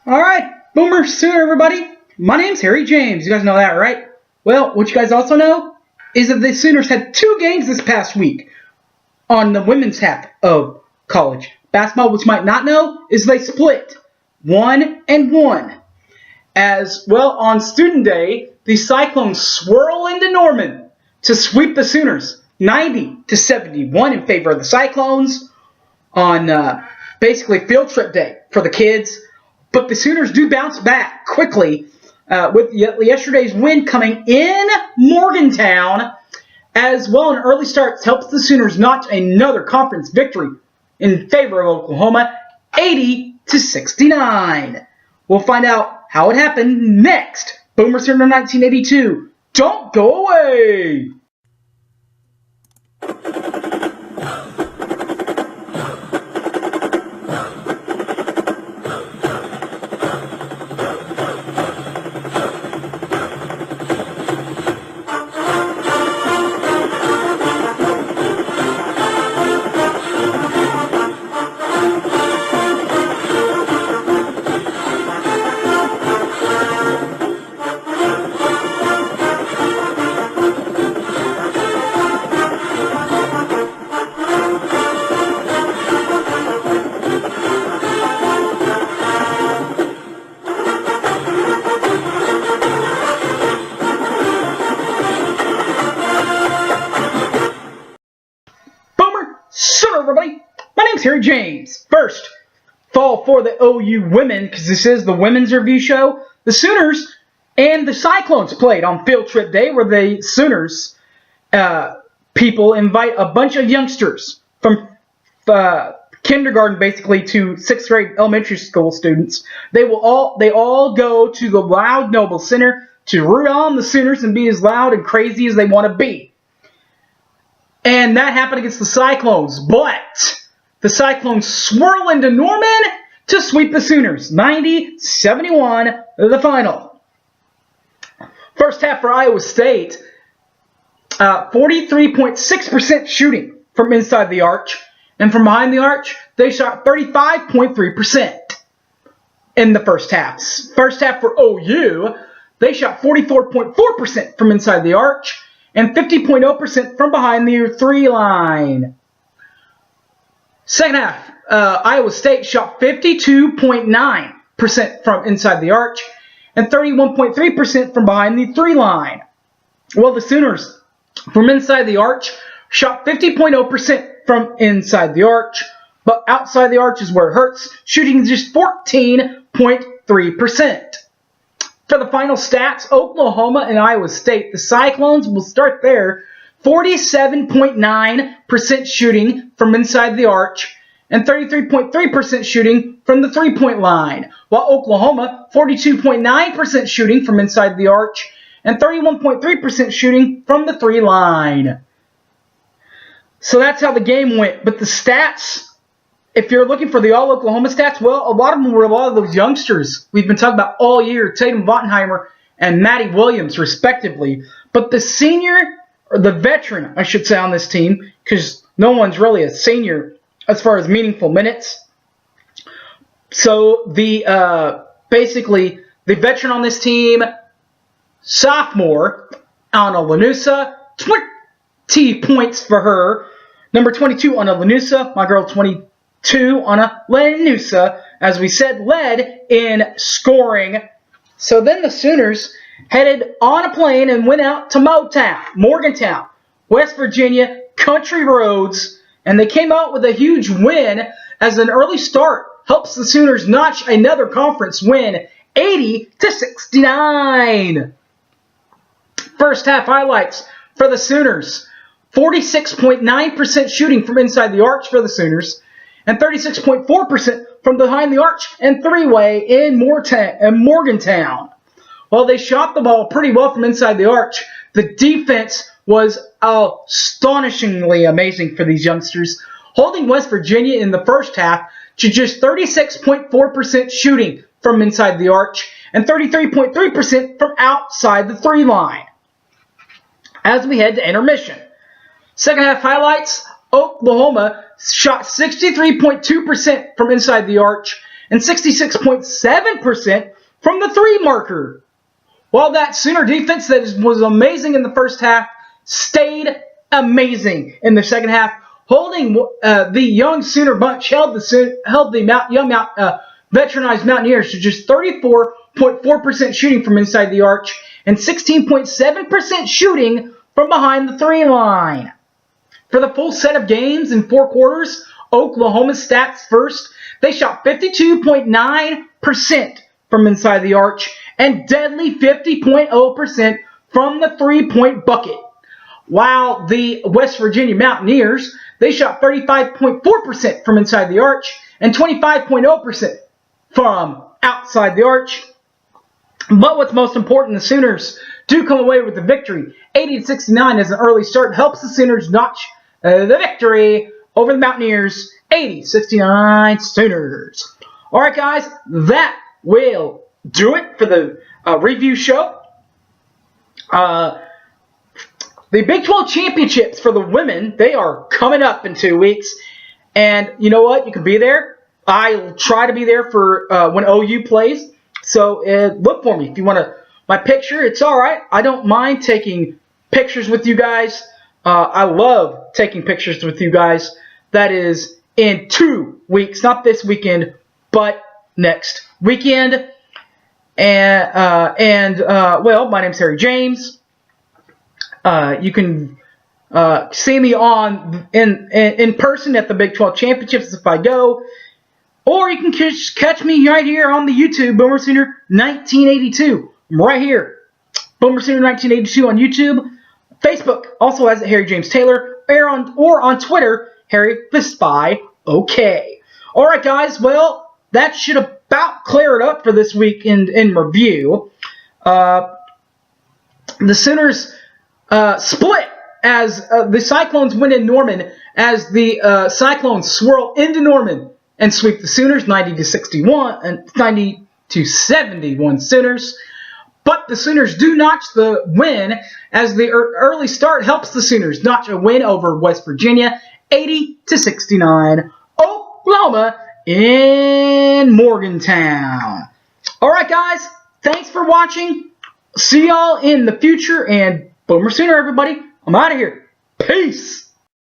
Alright, Boomer Sooner everybody. My name's Harry James. You guys know that, right? Well, what you guys also know is that the Sooners had 2 games this past week on the women's half of college basketball. What you might not know is they split 1-1. As well, on Student Day, the Cyclones swirl into Norman to sweep the Sooners 90-71 in favor of the Cyclones on basically field trip day for the kids. But the Sooners do bounce back quickly with yesterday's win coming in Morgantown. As well, an early start helps the Sooners notch another conference victory in favor of Oklahoma, 80-69. We'll find out how it happened next. Boomer Sooner 1982. Don't go away! So everybody, my name's Harry James. First, fall for the OU women, because this is the women's review show. The Sooners and the Cyclones played on field trip day, where the Sooners people invite a bunch of youngsters from kindergarten basically to 6th grade elementary school students. They all go to the Loud Noble Center to root on the Sooners and be as loud and crazy as they want to be. And that happened against the Cyclones. But the Cyclones swirl into Norman to sweep the Sooners. 90-71, the final. First half for Iowa State. 43.6% shooting from inside the arch. And from behind the arch, they shot 35.3% in the first half. First half for OU, they shot 44.4% from inside the arch and 50.0% from behind the 3 line. Second half, Iowa State shot 52.9% from inside the arch and 31.3% from behind the 3 line. Well, the Sooners from inside the arch shot 50.0% from inside the arch, but outside the arch is where it hurts, shooting just 14.3%. For the final stats, Oklahoma and Iowa State, the Cyclones will start there. 47.9% shooting from inside the arch and 33.3% shooting from the 3-point line. While Oklahoma, 42.9% shooting from inside the arch and 31.3% shooting from the 3 line. So that's how the game went. But the stats, if you're looking for the all-Oklahoma stats, well, a lot of them were a lot of those youngsters we've been talking about all year, Tatum Vottenheimer and Maddie Williams, respectively. But the senior, or the veteran, I should say, on this team, because no one's really a senior as far as meaningful minutes. So basically, the veteran on this team, sophomore, Anna Lanusa, 20 points for her. Number 22, Anna Lanusa, my girl 22. Anna Lanusa, as we said, led in scoring. So then the Sooners headed on a plane and went out to Morgantown, West Virginia, country roads, and they came out with a huge win as an early start helps the Sooners notch another conference win, 80-69. First half highlights for the Sooners. 46.9% shooting from inside the arch for the Sooners, and 36.4% from behind the arch and 3-way in Morgantown. While they shot the ball pretty well from inside the arch, the defense was astonishingly amazing for these youngsters, holding West Virginia in the first half to just 36.4% shooting from inside the arch and 33.3% from outside the 3 line. As we head to intermission. Second half highlights, Oklahoma shot 63.2% from inside the arch and 66.7% from the 3 marker. While that Sooner defense that was amazing in the first half stayed amazing in the second half, holding the young Sooner bunch held the veteranized Mountaineers to just 34.4% shooting from inside the arch and 16.7% shooting from behind the 3 line. For the full set of games in 4 quarters, Oklahoma's stats first. They shot 52.9% from inside the arch and deadly 50.0% from the 3-point bucket. While the West Virginia Mountaineers, they shot 35.4% from inside the arch and 25.0% from outside the arch. But what's most important, the Sooners do come away with the victory. 80-69 as an early start helps the Sooners notch the victory over the Mountaineers. 80-69 Sooners. All right, guys, that will do it for the review show. The Big 12 championships for the women, they are coming up in 2 weeks. And you know what? You can be there. I'll try to be there for when OU plays. So look for me. If you want my picture, it's all right. I don't mind taking pictures with you guys. I love taking pictures with you guys. That is in 2 weeks. Not this weekend, but next weekend. Well, my name's Harry James. You can see me in person at the Big 12 Championships if I go. Or you can catch me right here on the YouTube, Boomer Sooner 1982. I'm right here. Boomer Sooner 1982 on YouTube. Facebook also has Harry James Taylor. Or on Twitter, Harry the Spy OK. Alright guys, well, that should about clear it up for this week in review. The Sooners split as the Cyclones win in Norman as the Cyclones swirl into Norman and sweep the Sooners 90-61 and 90-71 Sooners. But the Sooners do notch the win as the early start helps the Sooners notch a win over West Virginia 80-69 Oklahoma in Morgantown. Alright guys, thanks for watching. See y'all in the future and Boomer Sooner everybody. I'm out of here. Peace.